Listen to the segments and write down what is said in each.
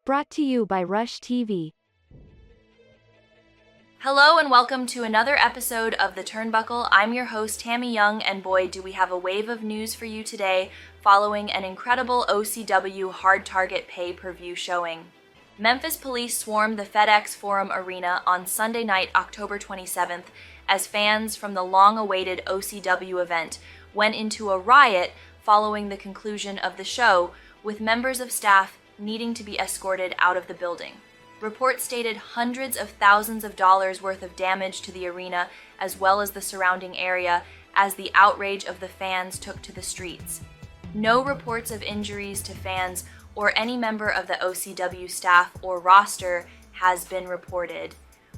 Brought to you by Rush TV. Hello and welcome to another episode of The Turnbuckle. I'm your host, Tammy Young, and boy, do we have a wave of news for you today following an incredible OCW Hard Target pay-per-view showing. Memphis police swarmed the FedEx Forum Arena on Sunday night, October 27th, as fans from the long-awaited OCW event went into a riot following the conclusion of the show, with members of staff needing to be escorted out of the building. Reports stated hundreds of thousands of dollars worth of damage to the arena as well as the surrounding area as the outrage of the fans took to the streets. No reports of injuries to fans or any member of the OCW staff or roster has been reported.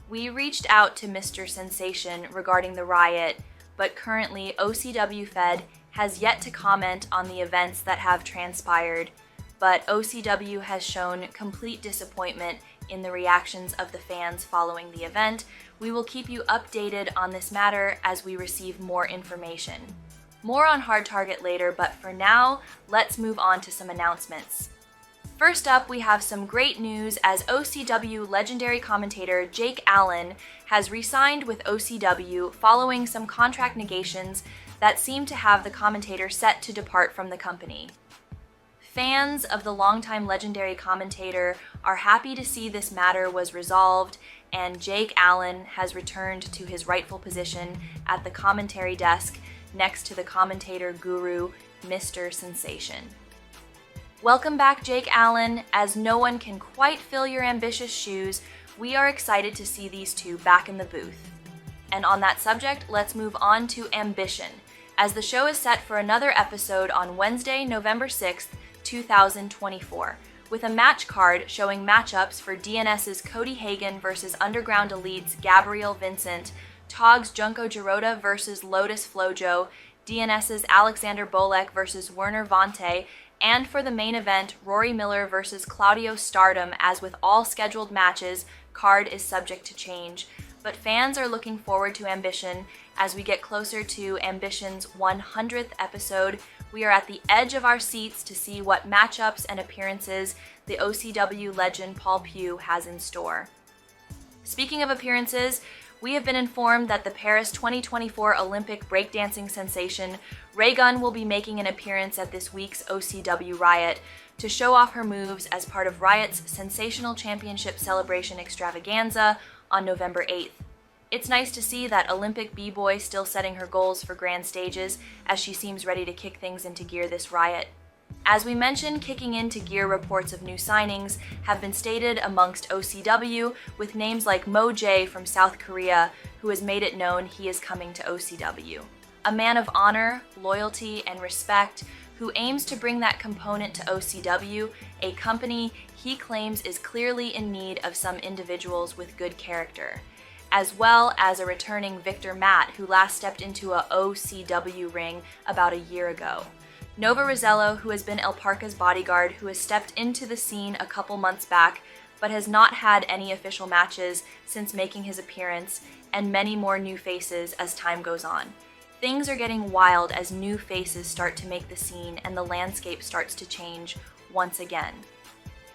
We reached out to Mr. Sensation regarding the riot, but currently OCWFED has yet to comment on the events that have transpired. But OCW has shown complete disappointment in the reactions of the fans following the event. We will keep you updated on this matter as we receive more information. More on Hard Target later, but for now, let's move on to some announcements. First up, we have some great news as OCW legendary commentator Jake Allen has re-signed with OCW following some contract negations that seem to have the commentator set to depart from the company. Fans of the longtime legendary commentator are happy to see this matter was resolved, and Jake Allen has returned to his rightful position at the commentary desk next to the commentator guru, Mr. Sensation. Welcome back, Jake Allen. As no one can quite fill your ambitious shoes, we are excited to see these two back in the booth. And on that subject, let's move on to Ambition, as the show is set for another episode on Wednesday, November 6th, 2024, with a match card showing matchups for DNS's Cody Hagan versus Underground Elite's Gabriel Vincent, TOG's Junko Girota versus Lotus Flojo, DNS's Alexander Bolek versus Werner Vontae, and for the main event, Rory Miller versus Claudio Stardom. As with all scheduled matches, card is subject to change. But fans are looking forward to Ambition as we get closer to Ambition's 100th episode. We are at the edge of our seats to see what matchups and appearances the OCW legend Paul Pugh has in store. Speaking of appearances, we have been informed that the Paris 2024 Olympic breakdancing sensation Ray Gunn will be making an appearance at this week's OCW Riot to show off her moves as part of Riot's Sensational Championship Celebration Extravaganza on November 8th. It's nice to see that Olympic b-boy still setting her goals for grand stages as she seems ready to kick things into gear this Riot. As we mentioned, kicking into gear reports of new signings have been stated amongst OCW, with names like Mo Jae from South Korea, who has made it known he is coming to OCW. A man of honor, loyalty, and respect who aims to bring that component to OCW, a company he claims is clearly in need of some individuals with good character, as well as a returning Victor Matt, who last stepped into a OCW ring about a year ago. Nova Rosello, who has been El Parca's bodyguard, who has stepped into the scene a couple months back, but has not had any official matches since making his appearance, and many more new faces as time goes on. Things are getting wild as new faces start to make the scene and the landscape starts to change once again.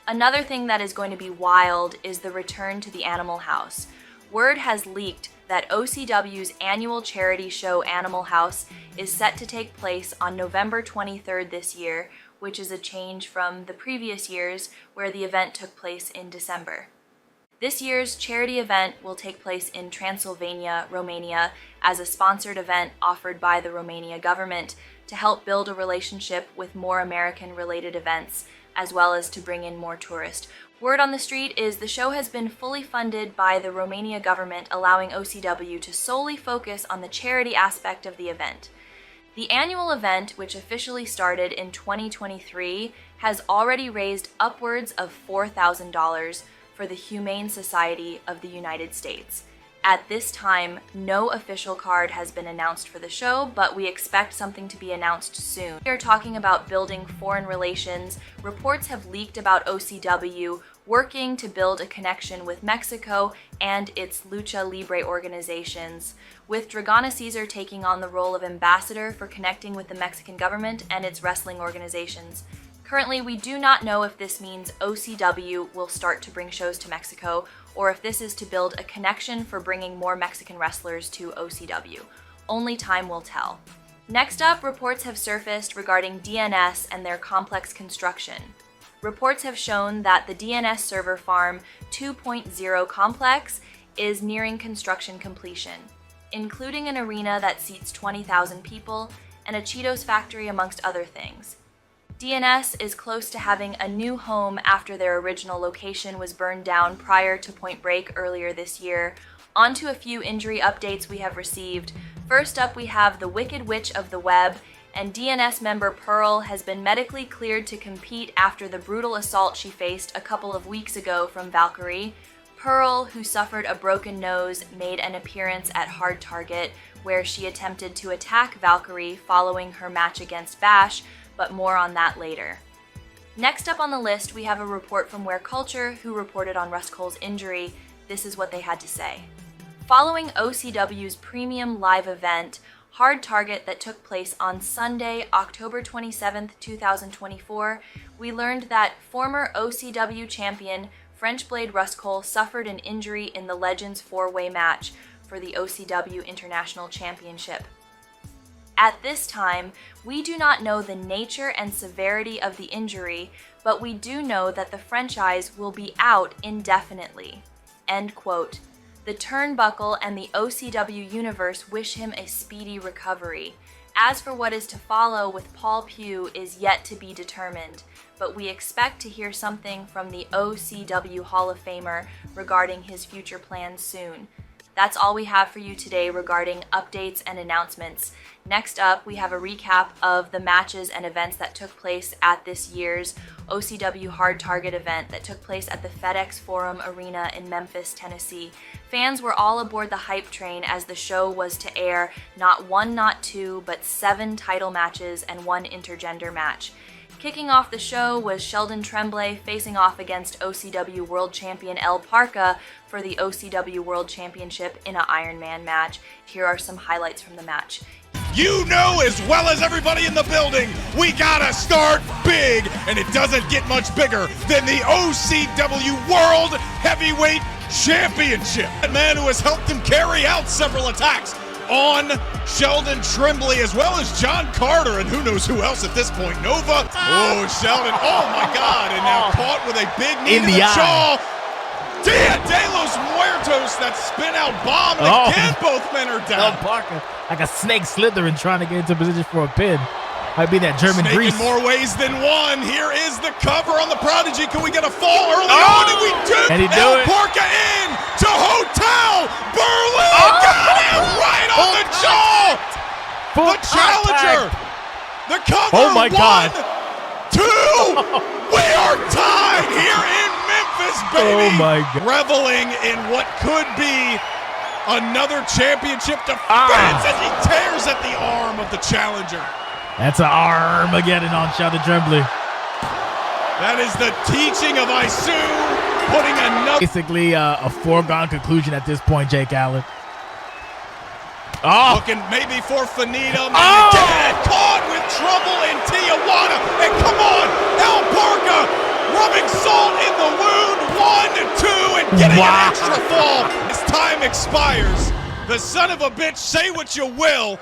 Another thing that is going to be wild is the return to the Animal House. Word has leaked that OCW's annual charity show Animal House is set to take place on November 23rd this year, which is a change from the previous years where the event took place in December. This year's charity event will take place in Transylvania, Romania, as a sponsored event offered by the Romania government to help build a relationship with more American-related events, as well as to bring in more tourists. Word on the street is the show has been fully funded by the Romania government, allowing OCW to solely focus on the charity aspect of the event. The annual event, which officially started in 2023, has already raised upwards of $4,000 for the Humane Society of the United States. At this time, no official card has been announced for the show, but we expect something to be announced soon. We are talking about building foreign relations. Reports have leaked about OCW working to build a connection with Mexico and its Lucha Libre organizations, with Dragana Caesar taking on the role of ambassador for connecting with the Mexican government and its wrestling organizations. Currently, we do not know if this means OCW will start to bring shows to Mexico, or if this is to build a connection for bringing more Mexican wrestlers to OCW. Only time will tell. Next up, reports have surfaced regarding DNS and their complex construction. Reports have shown that the DNS server farm 2.0 complex is nearing construction completion, including an arena that seats 20,000 people and a Cheetos factory amongst other things. DNS is close to having a new home after their original location was burned down prior to Point Break earlier this year. On to a few injury updates we have received. First up, we have the Wicked Witch of the Web, and DNS member Pearl has been medically cleared to compete after the brutal assault she faced a couple of weeks ago from Valkyrie. Pearl, who suffered a broken nose, made an appearance at Hard Target, where she attempted to attack Valkyrie following her match against Bash, but more on that later. Next up on the list, we have a report from Where Culture, who reported on Russ Cole's injury. This is what they had to say. Following OCW's premium live event, Hard Target, that took place on Sunday, October 27th, 2024, we learned that former OCW champion French Blade Russ Cole suffered an injury in the Legends 4-way match for the OCW International Championship. At this time, we do not know the nature and severity of the injury, but we do know that the franchise will be out indefinitely. End quote. The Turnbuckle and the OCW universe wish him a speedy recovery. As for what is to follow with Paul Pugh is yet to be determined, but we expect to hear something from the OCW Hall of Famer regarding his future plans soon. That's all we have for you today regarding updates and announcements. Next up, we have a recap of the matches and events that took place at this year's OCW Hard Target event that took place at the FedEx Forum Arena in Memphis, Tennessee. Fans were all aboard the hype train as the show was to air not one, not two, but 7 title matches and 1 intergender match. Kicking off the show was Sheldon Tremblay facing off against OCW World Champion El Parka for the OCW World Championship in an Iron Man match. Here are some highlights from the match. You know as well as everybody in the building, we gotta start big, and it doesn't get much bigger than the OCW World Heavyweight Championship. A man who has helped him carry out several attacks on Sheldon Tremblay, as well as John Carter, and who knows who else at this point. Nova. Oh, Sheldon. Oh, my God. And now caught with a big knee to the jaw. Dia de los Muertos, that spin-out bomb. Again, both men are down. El Parker, like a snake slithering, trying to get into position for a pin. Might be that German Snake grease. in more ways than one. Here is the cover on the Prodigy. Can we get a fall early on? And we do. And he do El it. Parka in to Hotel Berlin. Got him right on the jaw. Full The challenger. The cover. Oh my God. 1, 2. We are tied here in Memphis, baby. Oh my God. Reveling in what could be another championship defense as he tears at the arm of the challenger. That's an Armageddon on Sheldon Tremblay. That is the teaching of Isu, putting another. Basically a foregone conclusion at this point, Jake Allen. Oh, Looking maybe for Finitum. Again, caught with trouble in Tijuana. And come on, El Parka rubbing salt in the wound. 1, 2, and getting an extra fall as time expires. The son of a bitch, say what you will.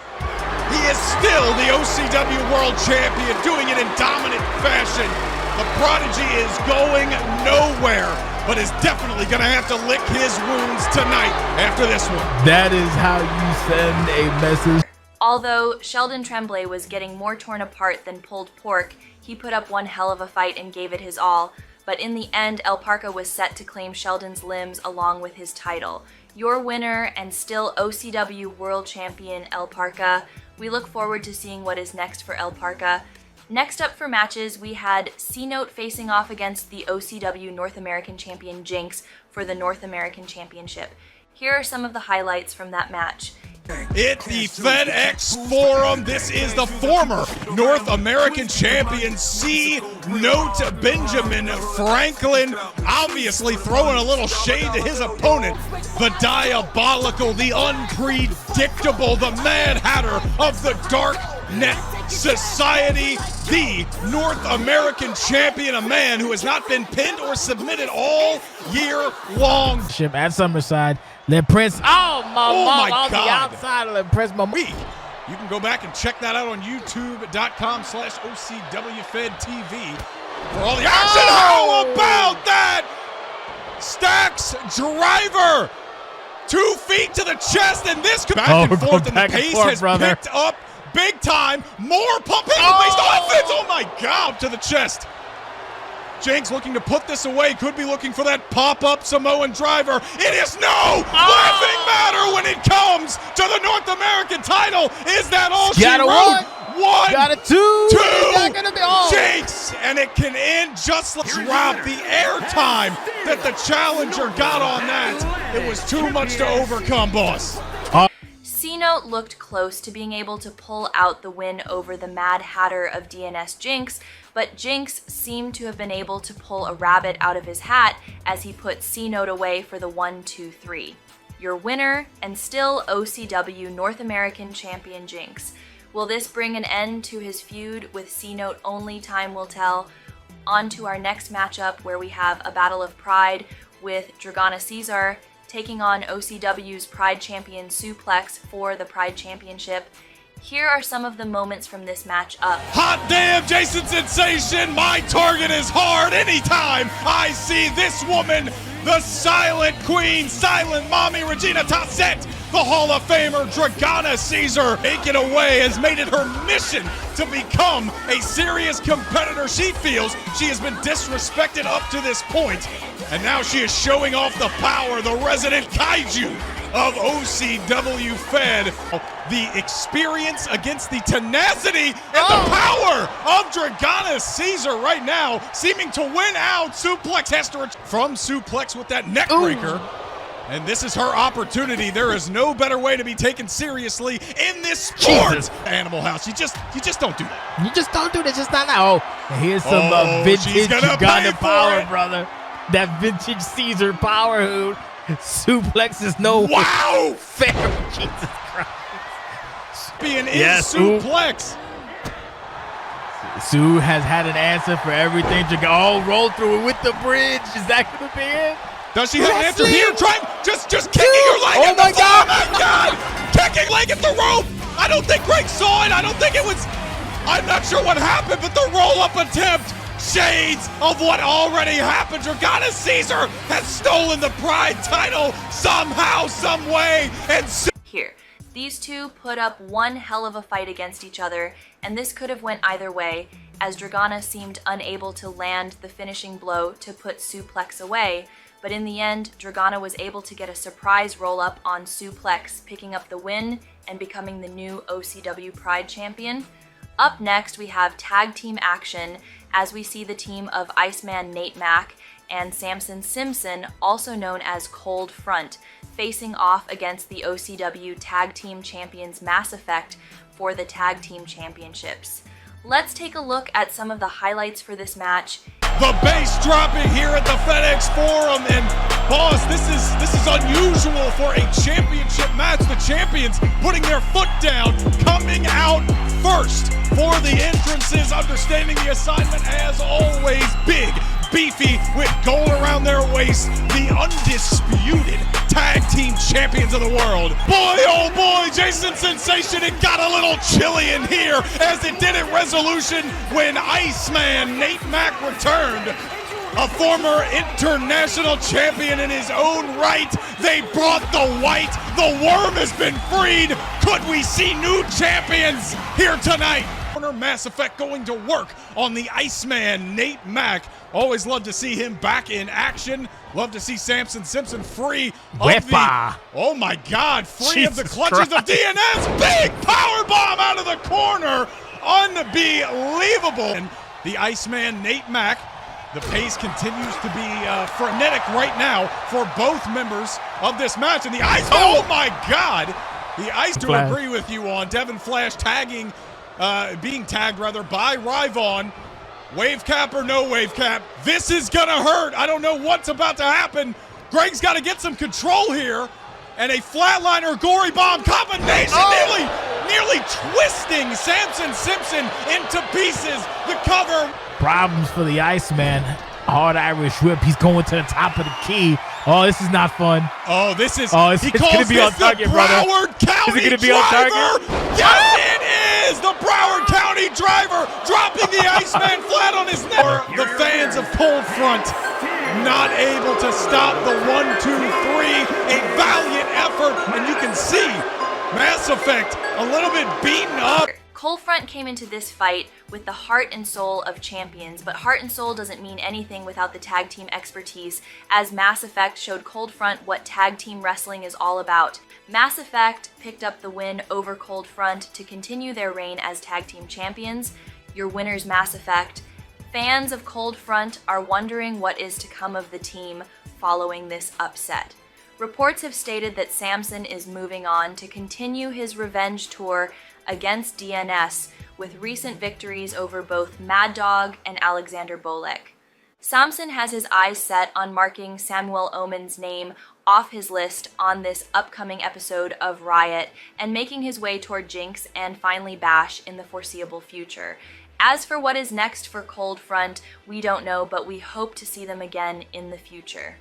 He is still the OCW World Champion, doing it in dominant fashion. The Prodigy is going nowhere, but is definitely going to have to lick his wounds tonight after this one. that is how you send a message. Although Sheldon Tremblay was getting more torn apart than pulled pork, he put up one hell of a fight and gave it his all. But in the end, El Parka was set to claim Sheldon's limbs along with his title. Your winner and still OCW World Champion El Parka. We look forward to seeing what is next for El Parka. Next up for matches, we had C-Note facing off against the OCW North American Champion Jinx for the North American Championship. Here are some of the highlights from that match. At the FedEx Forum, this is the former North American champion, C. Note Benjamin Franklin, obviously throwing a little shade to his opponent. The diabolical, the unpredictable, the Mad Hatter of the Dark Net Society, the North American champion, a man who has not been pinned or submitted all year long. At Summerside, let Prince, oh my God. The outside of the Prince. You can go back and check that out on youtube.com/OCWFED TV for all the action. How about that? Stacks driver, 2 feet to the chest, and this back and forth, and the pace has picked up big time. More pumping based offense. Oh my God, to the chest. Jinx looking to put this away, could be looking for that pop-up Samoan driver. It is no laughing matter when it comes to the North American title. Is that all she wrote? One, got a two, Jinx, and it can end just like drop the airtime that the challenger got on that. It was too much to overcome, boss. C-Note looked close to being able to pull out the win over the Mad Hatter of DNS Jinx, but Jinx seemed to have been able to pull a rabbit out of his hat as he put C-Note away for the 1-2-3. Your winner, and still OCW North American Champion Jinx. Will this bring an end to his feud with C-Note? Only time will tell. On to our next matchup, where we have a Battle of Pride with Dragana Caesar taking on OCW's Pride Champion Suplex for the Pride Championship. Here are some of the moments from this match up. Hot damn, Jason Sensation, my target is hard anytime I see this woman, the silent queen, silent mommy, Regina Tasset, the Hall of Famer, Dragana Caesar, taken away, has made it her mission to become a serious competitor. She feels she has been disrespected up to this point, and now she is showing off the power, the resident kaiju of OCWFED. The experience against the tenacity and the power of Dragana Caesar right now, seeming to win out. Suplex has to from Suplex with that neck breaker. And this is her opportunity. There is no better way to be taken seriously in this sport. Animal House, you just don't do that. You just don't do that. Just not now. And here's some vintage Dragana power, brother. That vintage Caesar power hood. Suplex is no fair. Jesus Christ. Being is Suplex. Sue has had an answer for everything. Roll through it with the bridge. Is that going to be it? Does she have an answer here? Trying just kicking her leg at the floor. Oh my God! Kicking leg at the rope. I don't think Greg saw it. I don't think it was. I'm not sure what happened, but the roll-up attempt. Shades of what already happened. Dragana Caesar has stolen the Pride title somehow, some way, and here. These two put up one hell of a fight against each other, and this could have went either way, as Dragana seemed unable to land the finishing blow to put Suplex away, but in the end, Dragana was able to get a surprise roll-up on Suplex, picking up the win and becoming the new OCW Pride Champion. Up next, we have tag team action as we see the team of Iceman Nate Mack and Samson Simpson, also known as Cold Front, facing off against the OCW Tag Team Champions Mass Effect for the Tag Team Championships. Let's take a look at some of the highlights for this match. The bass dropping here at the FedEx Forum, and boss, this is unusual for a championship match. The champions putting their foot down, coming out first for the entrances, understanding the assignment as always. Big, beefy, with gold around their waist, the undisputed tag team champions of the world. Boy, oh boy, Jason Sensation, it got a little chilly in here, as it did at Resolution when Iceman Nate Mack returned. A former international champion in his own right. They brought the white. The worm has been freed. Could we see new champions here tonight? Mass Effect going to work on the Iceman Nate Mack. Always love to see him back in action. Love to see Samson Simpson free of the, oh my God, free of the clutches of DNS. Big power bomb out of the corner. Unbelievable. And the Iceman Nate Mack The pace continues to be frenetic right now for both members of this match. And the ice, oh my God! The ice to agree with you on Devin Flash tagging, being tagged rather by Ryvon. Wave cap or no wave cap, this is gonna hurt. I don't know what's about to happen. Greg's got to get some control here. And a flatliner gory bomb combination nearly twisting Samson Simpson into pieces. The cover. Problems for the Iceman. Hard Irish whip. He's going to the top of the key. Oh, this is not fun. Oh, this is. Oh, it's going to be on target, brother. Broward County is it going to be on target? Yes, it is. The Broward County driver dropping the Iceman flat on his neck. The fans of Cold Front not able to stop the 1, 2, 3. A valiant effort, and you can see Mass Effect a little bit beaten up. Cold Front came into this fight with the heart and soul of champions, but heart and soul doesn't mean anything without the tag team expertise, as Mass Effect showed Cold Front what tag team wrestling is all about. Mass Effect picked up the win over Cold Front to continue their reign as tag team champions. Your winner's Mass Effect. Fans of Cold Front are wondering what is to come of the team following this upset. Reports have stated that Samson is moving on to continue his revenge tour against DNS with recent victories over both Mad Dog and Alexander Bolek. Samson has his eyes set on marking Samuel Omen's name off his list on this upcoming episode of Riot and making his way toward Jinx and finally Bash in the foreseeable future. As for what is next for Cold Front, we don't know, but we hope to see them again in the future.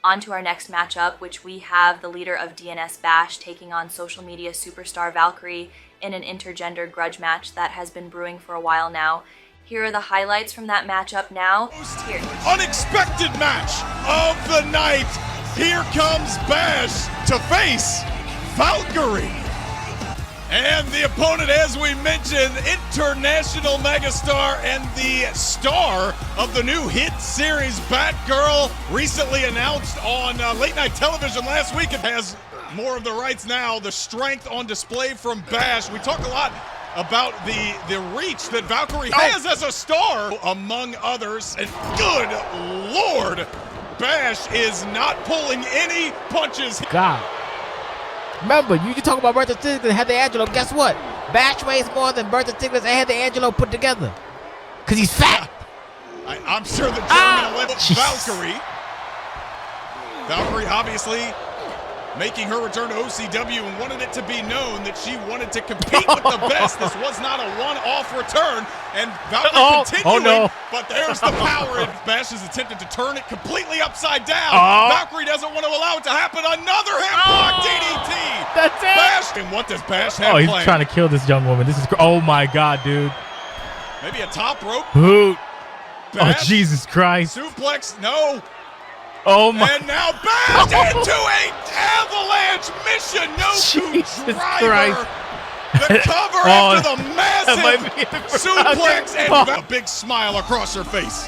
On to our next matchup, which we have the leader of DNS Bash taking on social media superstar Valkyrie in an intergender grudge match that has been brewing for a while now. Here are the highlights from that matchup now. Here. Unexpected match of the night. Here comes Bash to face Valkyrie. And the opponent, as we mentioned, international megastar and the star of the new hit series Batgirl, recently announced on late night television last week. It has more of the rights now. The strength on display from Bash. We talk a lot about the reach that Valkyrie has as a star, among others. And good Lord, Bash is not pulling any punches. God. Remember, you talk about Bertha Stiglitz and Heather Angelo. Guess what? Bash weighs more than Bertha Stiglitz and Heather Angelo put together. Because he's fat. I'm sure the German level Valkyrie. Valkyrie obviously making her return to OCW and wanted it to be known that she wanted to compete with the best. This was not a one-off return, and Valkyrie continuing, but there's the power, and Bash has attempted to turn it completely upside down. Valkyrie doesn't want to allow it to happen. Another hip block DDT. That's it. Bash, and what does Bash have he's planned? trying to kill this young woman. This is, oh my God, dude. Maybe a top rope. Boot. Bash, oh, Jesus Christ. Suplex, no. Oh my. And now Bash into a avalanche mission. No driver. The cover after the massive suplex and a big smile across her face.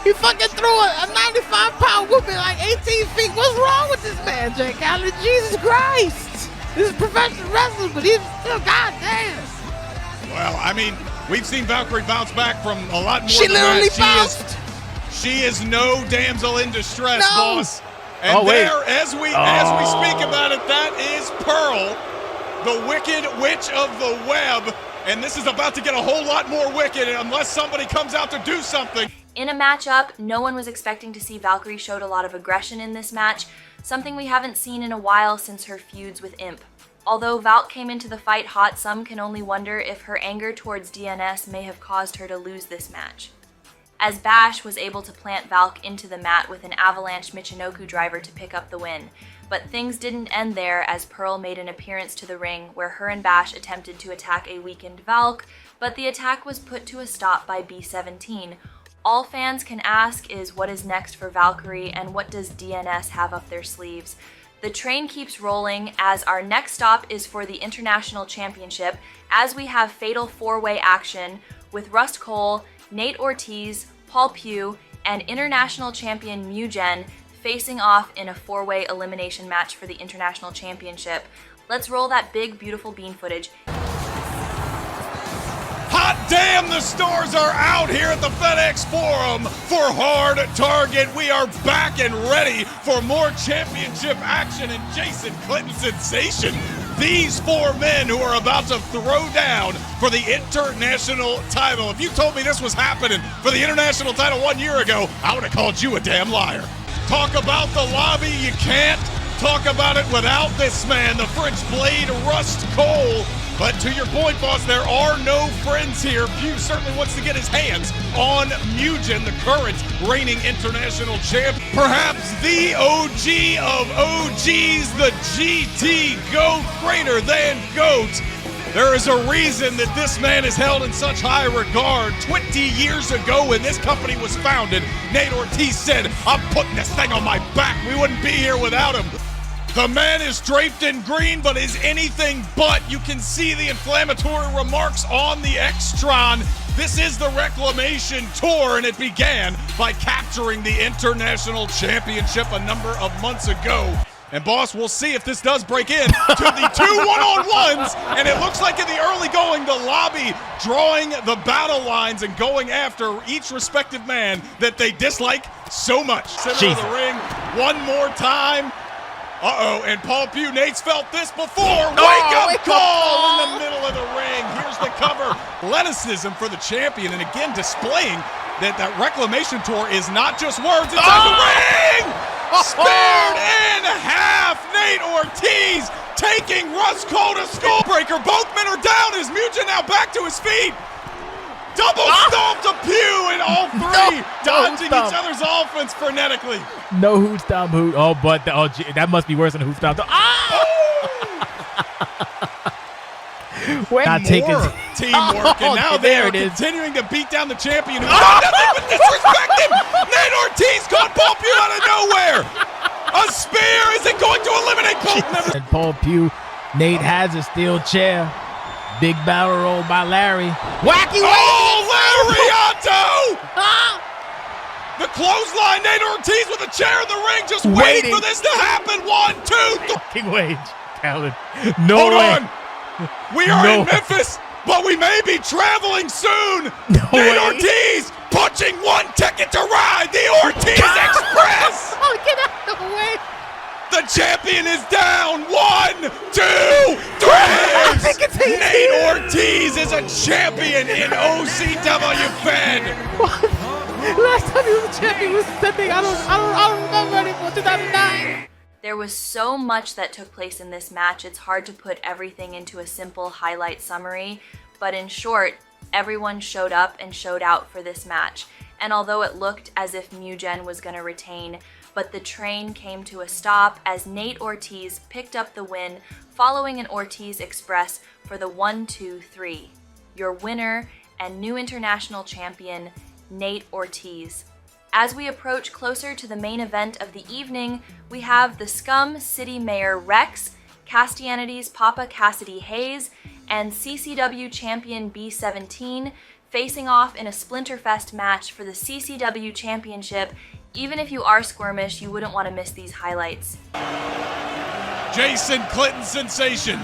He fucking threw a 95-pound woman like 18 feet. What's wrong with this man, Jake Allen? Jesus Christ. This is professional wrestling, but he's still goddamn. Well, I mean, we've seen Valkyrie bounce back from a lot more she than literally that. bounced. She is no damsel in distress, boss. And as we speak about it, that is Pearl, the wicked witch of the web. And this is about to get a whole lot more wicked unless somebody comes out to do something. In a matchup, no one was expecting to see Valkyrie showed a lot of aggression in this match, something we haven't seen in a while since her feuds with Imp. Although Valk came into the fight hot, some can only wonder if her anger towards DNS may have caused her to lose this match, as Bash was able to plant Valk into the mat with an avalanche Michinoku driver to pick up the win. But things didn't end there, as Pearl made an appearance to the ring where her and Bash attempted to attack a weakened Valk, but the attack was put to a stop by B-17. All fans can ask is what is next for Valkyrie and what does DNS have up their sleeves. The train keeps rolling as our next stop is for the International Championship, as we have fatal four-way action with Rust Cole, Nate Ortiz, Paul Pugh, and international champion Mugen facing off in a four-way elimination match for the International Championship. Let's roll that big, beautiful bean footage. Hot Damn, the stars are out here at the FedEx Forum for Hard Target. We are back and ready for more championship action. And Jason Clinton sensation. These four men who are about to throw down for the international title. If you told me this was happening for the international title 1 year ago, I would have called you a damn liar. Talk about the lobby, you can't talk about it without this man, the French blade, Rust Cole. But to your point, boss, there are no friends here. Pew certainly wants to get his hands on Mugen, the current reigning international champ. Perhaps the OG of OGs, the GT GOAT, greater than GOAT. There is a reason that this man is held in such high regard. 20 years ago when this company was founded, Nate Ortiz said, "I'm putting this thing on my back. We wouldn't be here without him." The man is draped in green, but is anything but. You can see the inflammatory remarks on the X-Tron. This is the Reclamation Tour, and it began by capturing the International Championship a number of months ago. And boss, we'll see if this does break in to the two one-on-ones. And it looks like in the early going, the lobby drawing the battle lines and going after each respective man that they dislike so much. Center of the ring one more time. Uh-oh, and Paul Pugh, Nate's felt this before. Wake-up call in the middle of the ring. Here's the cover. Athleticism for the champion, and again displaying that Reclamation Tour is not just words, it's on the ring! Speared in half, Nate Ortiz taking Rust Cole to Skullbreaker. Both men are down as Mugen now back to his feet. Double stomp to Pew, and all three dodging each other's offense frenetically. No hoot stomp hoot. Oh, but that must be worse than a hoot stomp. Not taking teamwork, and now they are continuing to beat down the champion who does nothing but disrespect him. Nate Ortiz caught Paul Pugh out of nowhere. A spear, is it going to eliminate both members? And Paul Pugh, Nate has a steel chair. Big barrel roll by Larry. Wacky! Oh, Lariato! The clothesline, Nate Ortiz with a chair in the ring, just waiting for this to happen. 1, 2, 3. King Wage, Calvin. No Hold way. on. We are in Memphis, but we may be traveling soon. Nate Ortiz punching one ticket to ride the Ortiz Express. Oh, get out of the way. The champion is down. 1, 2, 3. Nate Ortiz is a champion in OCWFED. Last time he was a champion was something I don't remember anymore. 2009. There was so much that took place in this match, it's hard to put everything into a simple highlight summary, but in short, everyone showed up and showed out for this match. And although it looked as if Mugen was going to retain, but the train came to a stop as Nate Ortiz picked up the win following an Ortiz Express for the 1, 2, 3. Your winner and new international champion, Nate Ortiz. As we approach closer to the main event of the evening, we have the Scum City Mayor Rex, Castianity's Papa Cassidy Hayes, and CCW champion B17 facing off in a Splinterfest match for the CCW Championship. Even if you are squirmish, you wouldn't want to miss these highlights. Jason Clinton sensation.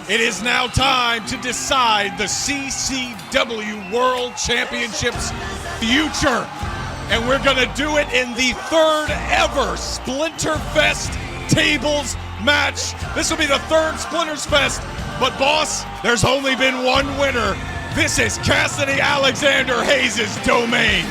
It is now time to decide the CCW World Championship's future. And we're going to do it in the third ever Splinterfest tables match. This will be the third Splinters Fest. But boss, there's only been one winner. This is Cassidy Alexander Hayes' domain.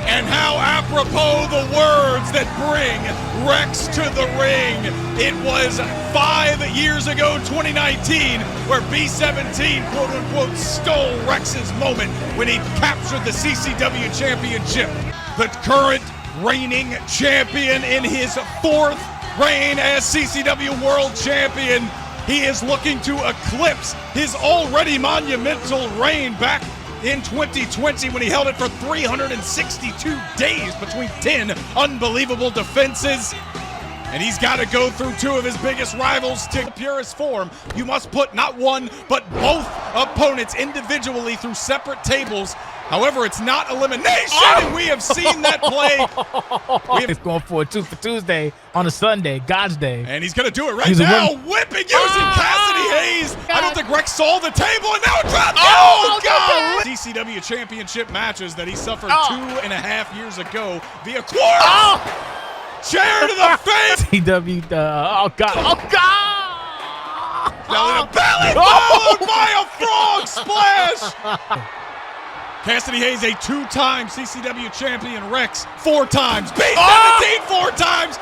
And how apropos the words that bring Rex to the ring. It was 5 years ago, 2019, where B17, quote unquote, stole Rex's moment when he captured the CCW Championship. The current reigning champion in his 4th reign as CCW World Champion. He is looking to eclipse his already monumental reign back in 2020 when he held it for 362 days between 10 unbelievable defenses. And he's got to go through 2 of his biggest rivals to purest form. You must put not one, but both opponents individually through separate tables. However, it's not elimination, and we have seen that play. He's going for a 2 for Tuesday on a Sunday, God's Day. And he's going to do it right now, whipping using Cassidy Hayes. I don't think Rex Rex saw the table and now a drop. Oh, God! CCW championship matches that he suffered 2.5 years ago via quartz. Chair to the face. CW, oh God, oh God! Belly to belly, followed by a frog splash. Cassidy Hayes, a 2-time CCW champion. Rex, 4 times. B17, 4 times.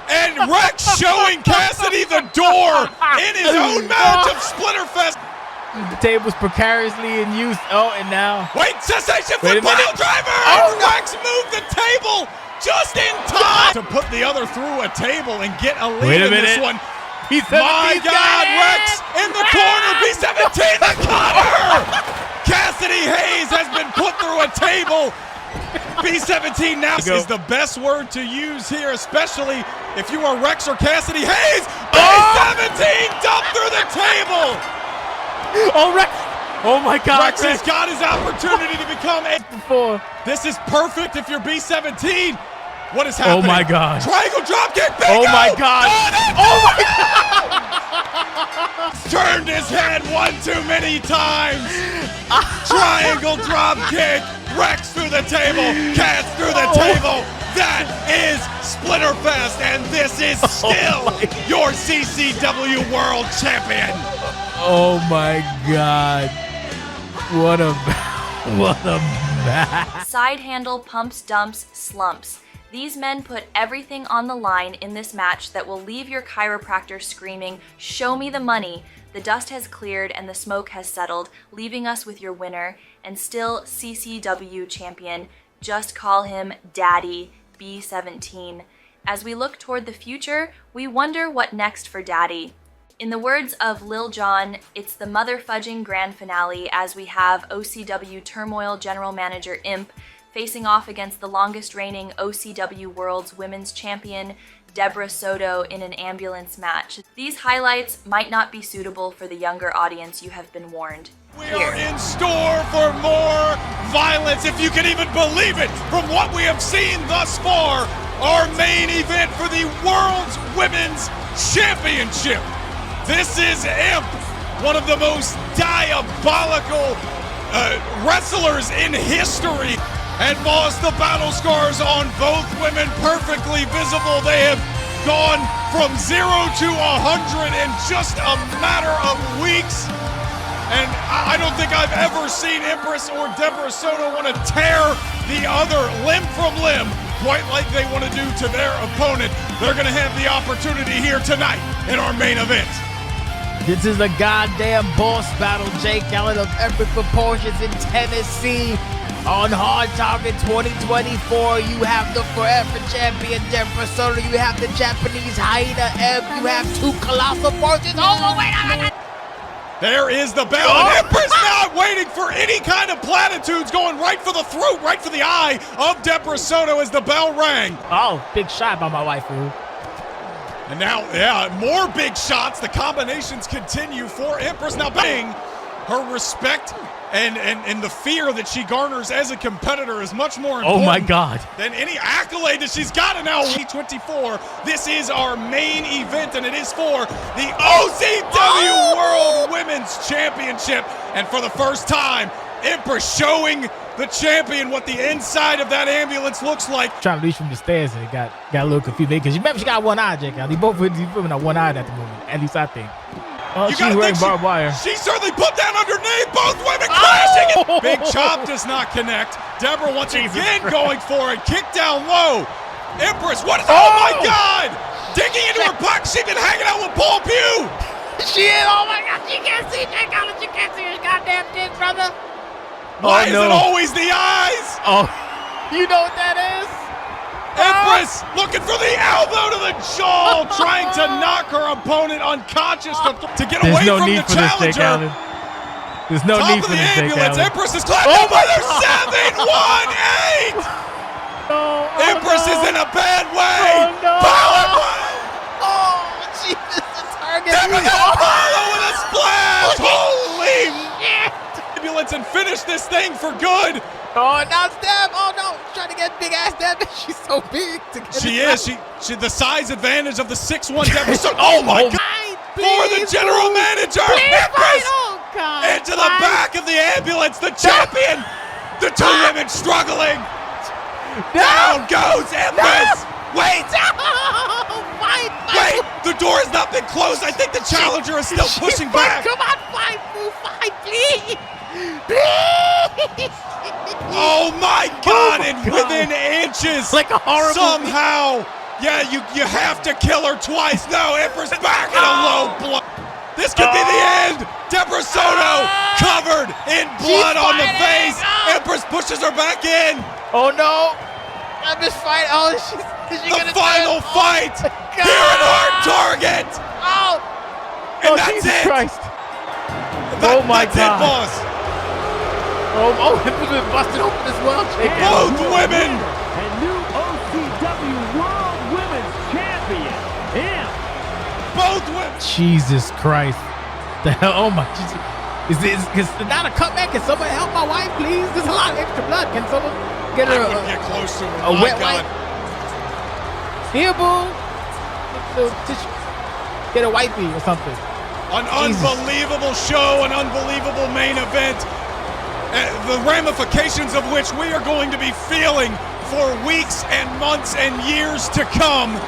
And Rex showing Cassidy the door in his own match of Splinterfest. The table's precariously in use. Oh, and now. Wait, cessation for Wait a minute. pile driver. Oh, no. Rex moved the table just in time to put the other through a table and get a lead Wait a in this minute. one. B17 My God, Rex in the corner. B17, the cutter. Cassidy Hayes has been put through a table. B17 now is the best word to use here, especially if you are Rex or Cassidy Hayes. B17 dumped through the table. Oh, Rex. Oh, my God. Rex has got his opportunity to become a... This is perfect if you're B17. What is happening? Oh, my God. Triangle dropkick. Oh, my God. Oh, my God. Turned his head one too many times. Triangle dropkick. Rex through the table. Cats through the table. That is Splinterfest, and this is still your CCW World Champion. Oh my God! What a match! Side handle pumps, dumps, slumps. These men put everything on the line in this match that will leave your chiropractor screaming, "Show me the money." The dust has cleared and the smoke has settled, leaving us with your winner and still CCW champion. Just call him Daddy B17. As we look toward the future, we wonder what next for Daddy. In the words of Lil Jon, it's the mother-fudging grand finale as we have OCW Turmoil General Manager Imp facing off against the longest-reigning OCW World's Women's Champion, Deborah Soto, in an ambulance match. These highlights might not be suitable for the younger audience, you have been warned. We are in store for more violence, if you can even believe it, from what we have seen thus far. Our main event for the World's Women's Championship. This is Imp, one of the most diabolical wrestlers in history. And boss, the battle scars on both women perfectly visible. They have gone from 0 to 100 in just a matter of weeks. And I don't think I've ever seen Empress or Deborah Soto want to tear the other limb from limb, quite like they want to do to their opponent. They're going to have the opportunity here tonight in our main event. This is a goddamn boss battle, Jake Allen of epic proportions in Tennessee. On Hard Target 2024, you have the forever champion Deborah Soto. You have the Japanese hyena Ebb. You have 2 colossal forces. Oh, wait, there is the bell, and Empress not waiting for any kind of platitudes, going right for the throat, right for the eye of Deborah Soto as the bell rang. Oh, big shot by my wife, dude. And now, more big shots. The combinations continue for Empress. Now, bang, her respect and the fear that she garners as a competitor is much more important. Oh my God. Than any accolade that she's got. And now, OCWFED, this is our main event, and it is for the OCW World Women's Championship. And for the first time, Empress showing the champion what the inside of that ambulance looks like. Trying to reach from the stairs, and it got a little confused because you remember she got one eye, Jake. They both women are one eye at the moment, at least I think. Oh, she's wearing barbed wire. She certainly put that underneath. Both women crashing. Oh! Big chop does not connect. Deborah once again going for it. Kick down low. Empress, what is? Oh my God! Digging into her pocket. She's been hanging out with Paul Pugh. She is. Oh my God! She can't see Jake Allen. She can't see her goddamn dick, brother. Why is it always the eyes? Oh, you know what that is? Empress looking for the elbow to the jaw, trying to knock her opponent unconscious to get away from the challenger. There's no need for this, Jake Allen. Empress is clapping for the 7-1-8. Empress is in a bad way. Oh, no. Oh, Jesus, the target. Apollo with a splash. Holy shit. Ambulance and finish this thing for good. Oh, now Deb. Oh, no. Trying to get big ass Deb. She's so big. She is. She the size advantage of the 6'1" Deborah. Oh, my God. For the general manager. of the ambulance, the champion. The two women struggling. Down goes Empress. Wait. Wait, the door has not been closed. I think the challenger is still pushing back. Come on, fight, please. Please. Oh my God, and within inches. Like a horrible somehow. Yeah, you have to kill her twice. No, Empress back in a low blow. This could be the end. Deborah Soto covered in blood on the face. Empress pushes her back in. Oh no. I'm just fighting. Oh, is she the gonna final fight here at Hard Target. Oh. And that's Jesus it. Christ. Oh my that's God. It, boss. Oh, Empress been busted open as well. Both women. And new OCW World Women's Champion, Imp. Both women. Jesus Christ. The hell? Oh my Jesus. Is not a cutback? Can someone help my wife, please? There's a lot of extra blood. Can someone get her Get close to her. a My wet God. wipe? Here, boo. Get a wipey or something. An Jesus. unbelievable show, an unbelievable main event, the ramifications of which we are going to be feeling for weeks and months and years to come.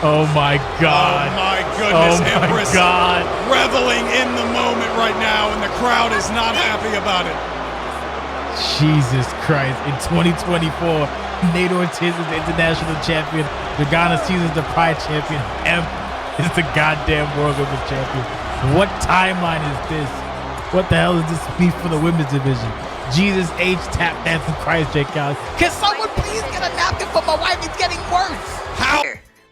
Oh my God. Oh my goodness, Oh my Empress God. reveling in the moment right now, and the crowd is not happy about it. Jesus Christ. In 2024, Nate Ortiz is the international champion. Dragana Caesar is the pride champion. M is the goddamn world women's champion. What timeline is this? What the hell does this mean for the women's division? Jesus H. Tap dancing Christ J. Callis. Can someone please get a napkin for my wife? It's getting worse. How?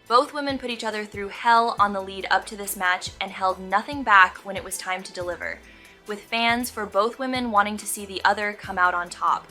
Both women put each other through hell on the lead up to this match and held nothing back when it was time to deliver, with fans for both women wanting to see the other come out on top.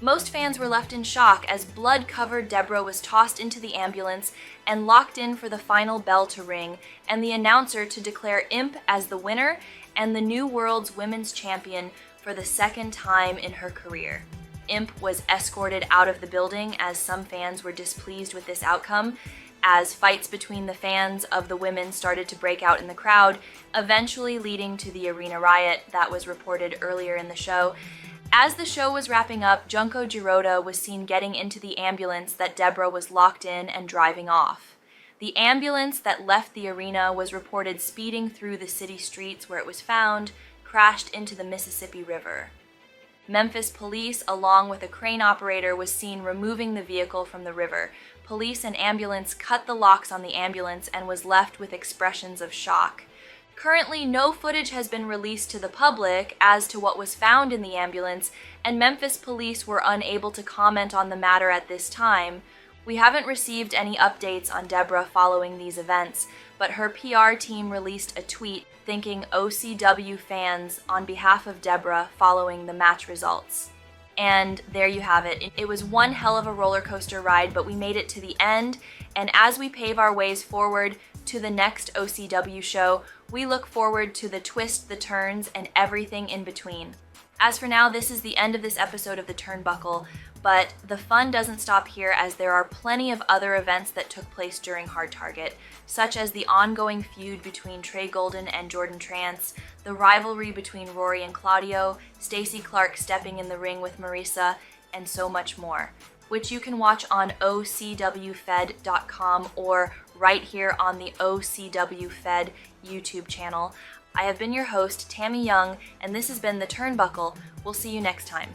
Most fans were left in shock as blood-covered Deborah was tossed into the ambulance and locked in for the final bell to ring and the announcer to declare Imp as the winner and the new world's women's champion for the second time in her career. Imp was escorted out of the building as some fans were displeased with this outcome, as fights between the fans of the women started to break out in the crowd, eventually leading to the arena riot that was reported earlier in the show. As the show was wrapping up, Junko Giroda was seen getting into the ambulance that Deborah was locked in and driving off. The ambulance that left the arena was reported speeding through the city streets where it was found, crashed into the Mississippi River. Memphis police, along with a crane operator, was seen removing the vehicle from the river. Police and ambulance cut the locks on the ambulance and was left with expressions of shock. Currently, no footage has been released to the public as to what was found in the ambulance, and Memphis police were unable to comment on the matter at this time. We haven't received any updates on Deborah following these events, but her PR team released a tweet thanking OCW fans on behalf of Deborah following the match results. And there you have it. It was one hell of a roller coaster ride, but we made it to the end, and as we pave our ways forward to the next OCW show, we look forward to the twists, the turns, and everything in between. As for now, this is the end of this episode of The Turnbuckle, but the fun doesn't stop here as there are plenty of other events that took place during Hard Target, such as the ongoing feud between Trey Golden and Jordan Trance, the rivalry between Rory and Claudio, Stacey Clark stepping in the ring with Marisa, and so much more, which you can watch on OCWFED.com or right here on the OCWFED YouTube channel. I have been your host, Tammy Young, and this has been The Turnbuckle. We'll see you next time.